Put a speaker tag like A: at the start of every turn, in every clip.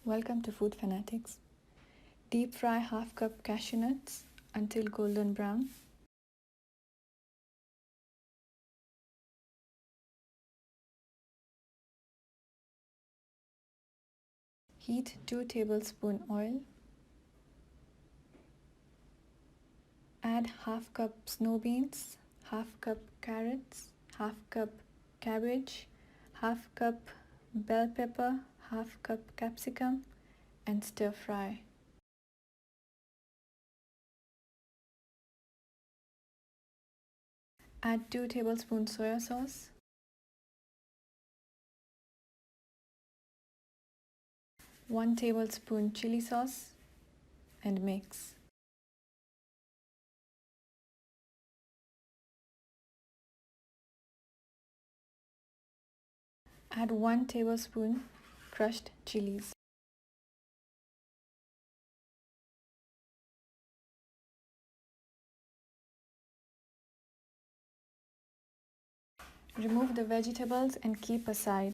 A: Welcome to Food Fanatix. Deep fry half cup cashew nuts until golden brown. Heat 2 tablespoon oil. Add half cup snow beans, half cup carrots, half cup cabbage, half cup bell pepper, half cup capsicum, and stir fry. Add 2 tablespoons soya sauce, 1 tablespoon chili sauce, and mix. Add 1 tablespoon crushed chilies. Remove the vegetables and keep aside.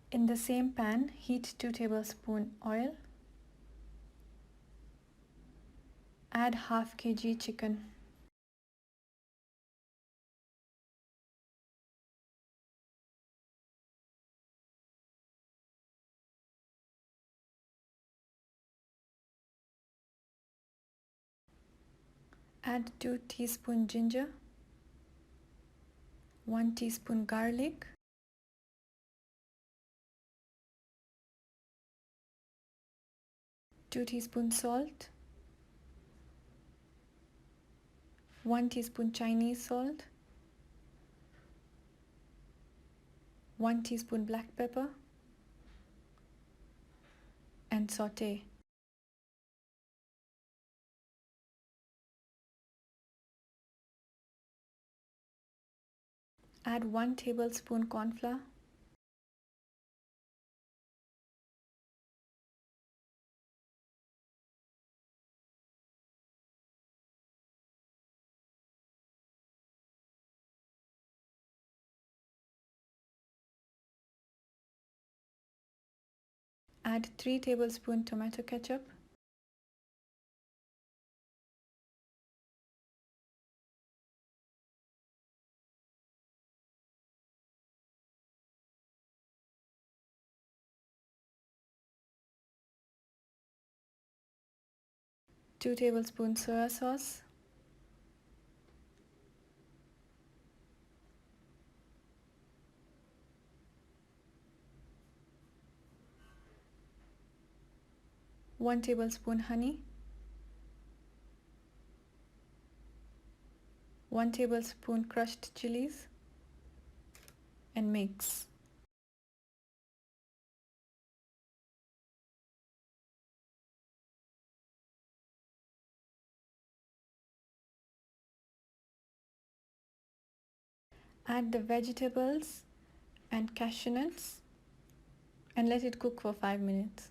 A: In the same pan, heat 2 tablespoon oil. Add half kg chicken. Add 2 teaspoon ginger, 1 teaspoon garlic, 2 teaspoon salt, 1 teaspoon Chinese salt, 1 teaspoon black pepper, and saute. Add 1 tablespoon corn flour, add 3 tablespoon tomato ketchup, two tablespoons soya sauce, one tablespoon honey, 1 tablespoon crushed chilies, and mix. Add the vegetables and cashew nuts and let it cook for 5 minutes.